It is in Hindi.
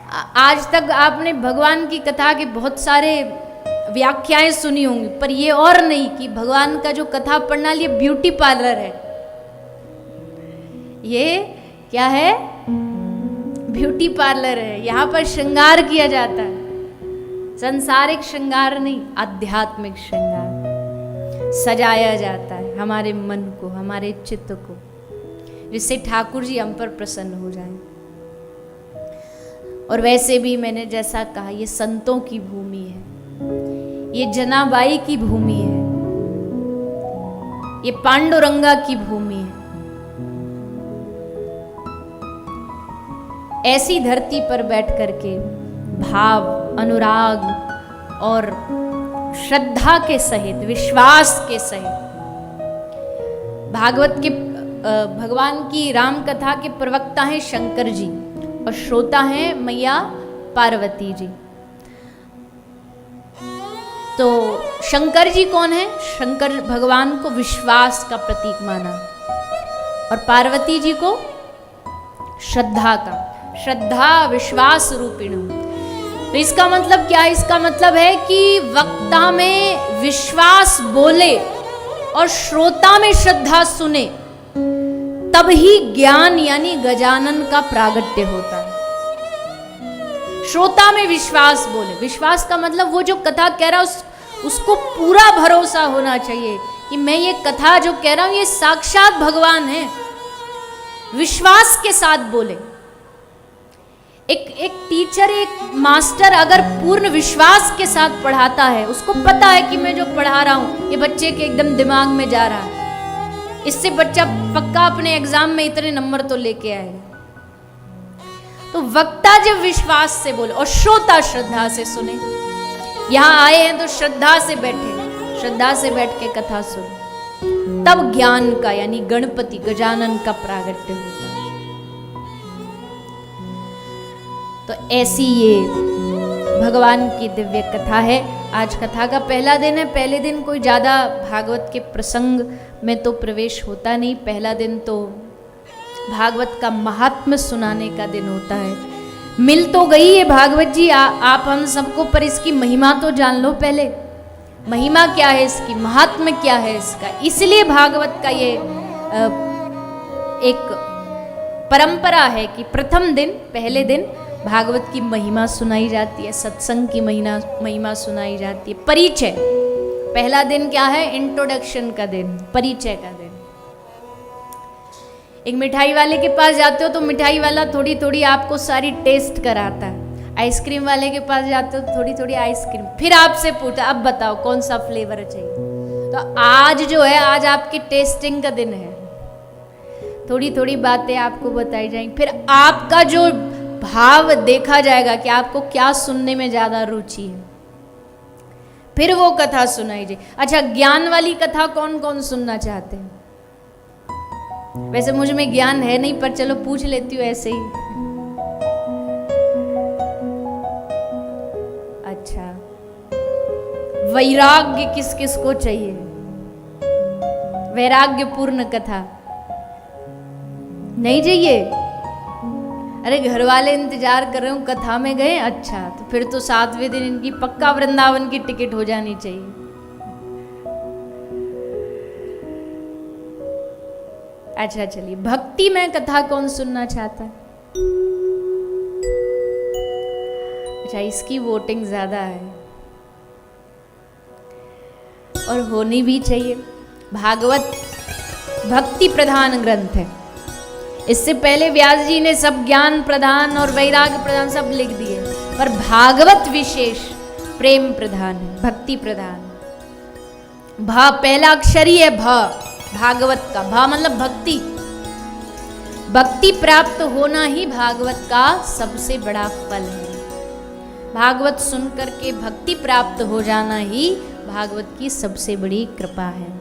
आज तक आपने भगवान की कथा के बहुत सारे व्याख्याएं सुनी होंगी, पर ये और नहीं कि भगवान का जो कथा प्रणाली ये ब्यूटी पार्लर है। ये क्या है? ब्यूटी पार्लर है। यहाँ पर श्रृंगार किया जाता है, संसारिक श्रृंगार नहीं, आध्यात्मिक श्रृंगार सजाया जाता है हमारे मन को, हमारे चित्त को, जिससे ठाकुर जी हम पर प्रसन्न हो जाए। और वैसे भी मैंने जैसा कहा, ये संतों की भूमि है, ये जनाबाई की भूमि है, ये पांडुरंगा की भूमि है। ऐसी धरती पर बैठ करके भाव, अनुराग और श्रद्धा के सहित, विश्वास के सहित भागवत के भगवान की राम कथा के प्रवक्ता हैं शंकर जी और श्रोता हैं मैया पार्वती जी। तो शंकर जी कौन है? शंकर भगवान को विश्वास का प्रतीक माना और पार्वती जी को श्रद्धा का, श्रद्धा विश्वास रूपिणी। तो इसका मतलब क्या है? इसका मतलब है कि वक्ता में विश्वास बोले और श्रोता में श्रद्धा सुने, तब ही ज्ञान यानी गजानन का प्रागट्य होता है। श्रोता में विश्वास बोले, विश्वास का मतलब वो जो कथा कह रहा है उसको पूरा भरोसा होना चाहिए कि मैं ये कथा जो कह रहा हूं ये साक्षात भगवान है। विश्वास के साथ बोले। एक टीचर, एक मास्टर अगर पूर्ण विश्वास के साथ पढ़ाता है, उसको पता है कि मैं जो पढ़ा रहा हूं ये बच्चे के एकदम दिमाग में जा रहा है, इससे बच्चा पक्का अपने एग्जाम में इतने नंबर तो लेके आएगा। तो वक्ता जब विश्वास से बोले और श्रोता श्रद्धा से सुने। यहां आए हैं तो श्रद्धा से बैठे, श्रद्धा से बैठ के कथा सुने, तब ज्ञान का यानी गणपति गजानन का प्रागट्य होता है। तो ऐसी ये भगवान की दिव्य कथा है। आज कथा का पहला दिन है। पहले दिन कोई ज़्यादा भागवत के प्रसंग में तो प्रवेश होता नहीं। पहला दिन तो भागवत का महात्म्य सुनाने का दिन होता है। मिल तो गई है भागवत जी आप हम सबको, पर इसकी महिमा तो जान लो पहले। महिमा क्या है इसकी, महात्म्य क्या है इसका। इसलिए भागवत का ये एक परंपरा है कि प्रथम दिन, पहले दिन भागवत की महिमा सुनाई जाती है, सत्संग की महिमा सुनाई जाती है। परिचय, पहला दिन क्या है? इंट्रोडक्शन का दिन, परिचय का दिन। एक मिठाई वाले के पास जाते हो तो मिठाई वाला थोड़ी थोड़ी आपको सारी टेस्ट कराता है। आइसक्रीम वाले के पास जाते हो थोड़ी थोड़ी आइसक्रीम, फिर आपसे पूछता अब बताओ कौन सा फ्लेवर चाहिए। तो आज जो है, आज आपकी टेस्टिंग का दिन है। थोड़ी थोड़ी बातें आपको बताई जाएंगी, फिर आपका जो भाव देखा जाएगा कि आपको क्या सुनने में ज्यादा रुचि है, फिर वो कथा सुनाई जाए। अच्छा, ज्ञान वाली कथा कौन कौन सुनना चाहते हैं? वैसे मुझ में ज्ञान है नहीं, पर चलो पूछ लेती हूँ ऐसे ही। अच्छा, वैराग्य किस किस को चाहिए? वैराग्य पूर्ण कथा नहीं चाहिए? अरे घर वाले इंतजार कर रहे हो, कथा में गए, अच्छा तो फिर तो 7वें दिन इनकी पक्का वृंदावन की टिकट हो जानी चाहिए। अच्छा चलिए, भक्ति में कथा कौन सुनना चाहता है? अच्छा, इसकी वोटिंग ज्यादा है और होनी भी चाहिए। भागवत भक्ति प्रधान ग्रंथ है। इससे पहले व्यास जी ने सब ज्ञान प्रधान और वैराग्य प्रधान सब लिख दिए, पर भागवत विशेष प्रेम प्रधान है, भक्ति प्रधान। भा पहला अक्षर ही है भ, भागवत का। भा मतलब भक्ति। भक्ति प्राप्त होना ही भागवत का सबसे बड़ा फल है। भागवत सुन करके भक्ति प्राप्त हो जाना ही भागवत की सबसे बड़ी कृपा है।